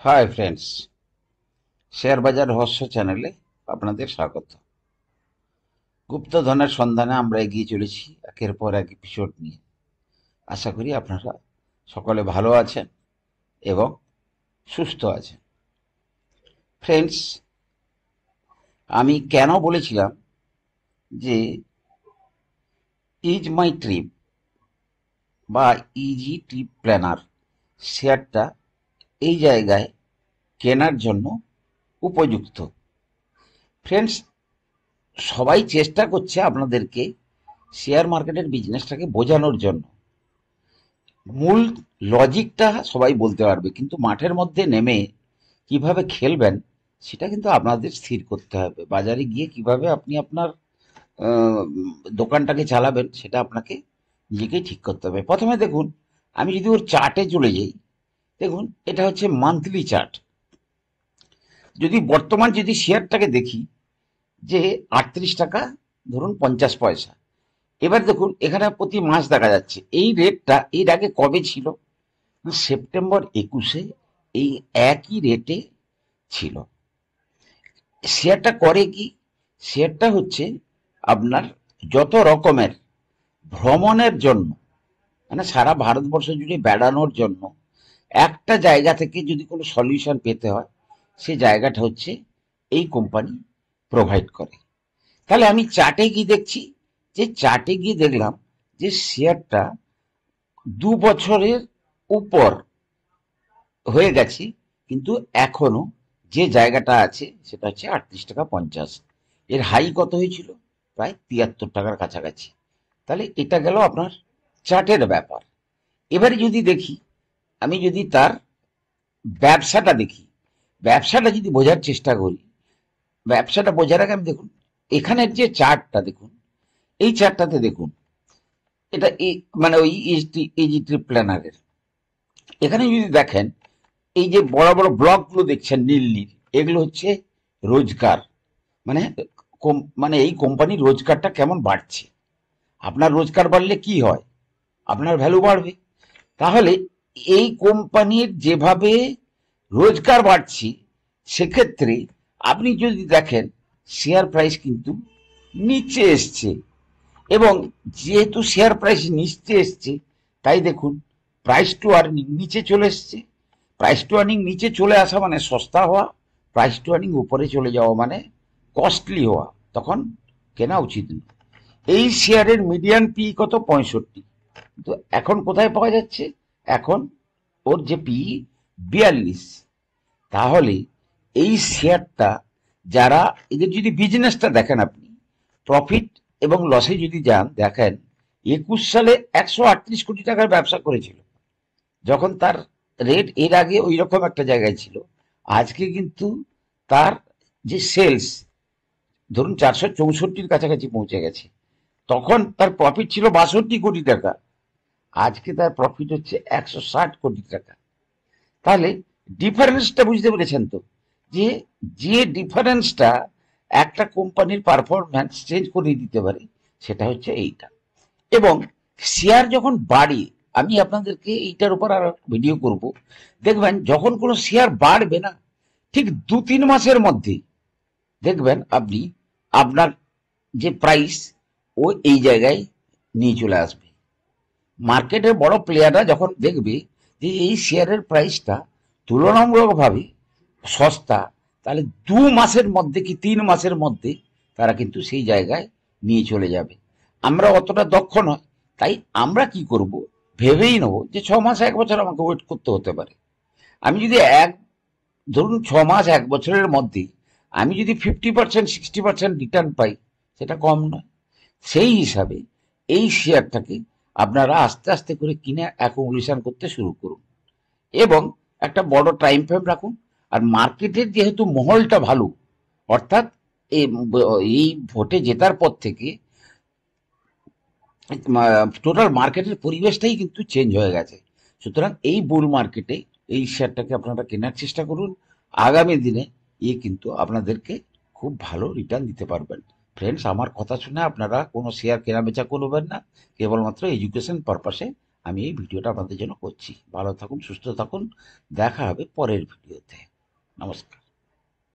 Hi friends, share বাজার রহস্য চ্যানেলে আপনাদের স্বাগত। গুপ্তধনের সন্ধানে আমরা এগিয়ে চলেছি একের পর এক এপিসোড নিয়ে। আশা করি আপনারা সকলে ভালো আছেন এবং সুস্থ আছেন। ফ্রেন্ডস, আমি কেন বলেছিলাম যে ইজ মাই ট্রিপ বা ইজি ট্রিপ প্ল্যানার শেয়ারটা এই জায়গায় কেনার জন্য উপযুক্ত। ফ্রেন্ডস, সবাই চেষ্টা করছে আপনাদেরকে শেয়ার মার্কেটের বিজনেসটাকে বোঝানোর জন্য। মূল লজিকটা সবাই বলতে পারবে, কিন্তু মাঠের মধ্যে নেমে কিভাবে খেলবেন সেটা কিন্তু আপনাদের স্থির করতে হবে। বাজারে গিয়ে কিভাবে আপনি আপনার আহ, দোকানটাকে চালাবেন সেটা আপনাকে নিজেকেই ঠিক করতে হবে। প্রথমে দেখুন, আমি যদি ওর চার্টে চলে যাই, দেখুন এটা হচ্ছে মান্থলি চার্ট। যদি বর্তমান যদি শেয়ারটাকে দেখি যে 38 টাকা ধরুন 50 পয়সা। এবার দেখুন এখানে প্রতি মাস দেখা যাচ্ছে এই রেটটা এর আগে কবে ছিল, সেপ্টেম্বর 21-এ এই একই রেটে ছিল। শেয়ারটা করে কি, শেয়ারটা হচ্ছে আপনার যত রকমের ভ্রমণের জন্য, মানে সারা ভারতবর্ষ জুড়ে বেড়ানোর জন্য একটা জায়গা থেকে যদি কোনো সলিউশন পেতে হয়, সে জায়গাটা হচ্ছে এই কোম্পানি প্রোভাইড করে। তাহলে আমি চার্টে গিয়ে দেখছি, যে চার্টে গিয়ে দেখলাম যে শেয়ারটা 2 বছরের উপর হয়ে গেছি, কিন্তু এখনো যে জায়গাটা আছে সেটা হচ্ছে 38 টাকা 50। এর হাই কত হয়েছিল? প্রায় 73 টাকার কাছাকাছি। তাহলে এটা গেল আপনার চার্টের ব্যাপার। এবারে যদি দেখি, আমি যদি তার ব্যবসাটা দেখি, ব্যবসাটা যদি বোঝার চেষ্টা করি, ব্যবসাটা বোঝার আগে আমি দেখুন এখানের যে চার্টটা দেখুন, এই চার্টটাতে দেখুন এটা মানে ওই ইজি ট্রিপ প্ল্যানারের। এখানে যদি দেখেন, এই যে বড় বড় ব্লকগুলো দেখছেন নীল নীল, এগুলো হচ্ছে রোজগার। মানে মানে এই কোম্পানির রোজগারটা কেমন বাড়ছে। আপনার রোজগার বাড়লে কি হয়? আপনার ভ্যালু বাড়বে। তাহলে এই কোম্পানির যেভাবে রোজগার বাড়ছে, সেক্ষেত্রে আপনি যদি দেখেন শেয়ার প্রাইস কিন্তু নিচে এসছে। এবং যেহেতু শেয়ার প্রাইস নিচে এসছে, তাই দেখুন প্রাইস টু আর্নিং নিচে চলে এসছে। প্রাইস টু আর্নিং নিচে চলে আসা মানে সস্তা হওয়া, প্রাইস টু আর্নিং উপরে চলে যাওয়া মানে কস্টলি হওয়া, তখন কেনা উচিত নয়। এই শেয়ারের মিডিয়ান পি কত? 65। তো এখন কোথায় পাওয়া যাচ্ছে? এখন ওর যে পি 42। তাহলে এই শেয়ারটা, যারা এদের যদি বিজনেসটা দেখেন আপনি, প্রফিট এবং লসে যদি যান দেখেন, 21 সালে 138 কোটি টাকার ব্যবসা করেছিল, যখন তার রেট এর আগে ওই রকম একটা জায়গায় ছিল। আজকে কিন্তু তার যে সেলস ধরুন 464-র কাছাকাছি পৌঁছে গেছে। তখন তার প্রফিট ছিল 62 কোটি টাকা, আজকে তার প্রফিট হচ্ছে 160 কোটি টাকা। তাহলে ডিফারেন্সটা বুঝতে পেরেছেন তো, যে যে ডিফারেন্সটা একটা কোম্পানির পারফরম্যান্স চেঞ্জ করে দিতে পারে, সেটা হচ্ছে এইটা। এবং শেয়ার যখন বাড়ে, আমি আপনাদেরকে এইটার উপর আর ভিডিও করব, দেখবেন যখন কোনো শেয়ার বাড়বে না, ঠিক 2-3 মাসের মধ্যে দেখবেন আপনি আপনার যে প্রাইস ও এই জায়গায় নিয়ে চলে আসবে। মার্কেটের বড় প্লেয়াররা যখন দেখবে যে এই শেয়ারের প্রাইসটা তুলনামূলকভাবে সস্তা, তাহলে 2 মাসের মধ্যে কি 3 মাসের মধ্যে তারা কিন্তু সেই জায়গায় নিয়ে চলে যাবে। আমরা অতটা দক্ষ নয়, তাই আমরা কি করব, ভেবেই নেবো যে 6 মাস 1 বছর আমাকে ওয়েট করতে হতে পারে। আমি যদি ধরুন 6 মাস 1 বছরের মধ্যে আমি যদি 50% 60% রিটার্ন পাই, সেটা কম নয়। সেই হিসাবে এই শেয়ারটাকে আপনারা আস্তে আস্তে করে কিনে অ্যাকুমুলেশন করতে শুরু করুন এবং একটা বড় টাইম ফ্রেম রাখুন। আর মার্কেটের যেহেতু মহলটা ভালো, অর্থাৎ এই ভোটে জেতার পর থেকে টোটাল মার্কেটের পরিবেশটাই কিন্তু চেঞ্জ হয়ে গেছে। সুতরাং এই বুল মার্কেটে এই শেয়ারটাকে আপনারা কেনার চেষ্টা করুন। আগামী দিনে কিন্তু আপনাদেরকে খুব ভালো রিটার্ন দিতে পারবেন। ফ্রেন্ডস, আমার কথা শুনে আপনারা কোনো শেয়ার কেনা বেচা করবেন না, কেবলমাত্র এডুকেশন পারপাসে আমি এই ভিডিওটা আপনাদের জন্য করছি। ভালো থাকুন, সুস্থ থাকুন, দেখা হবে পরের ভিডিওতে। নমস্কার।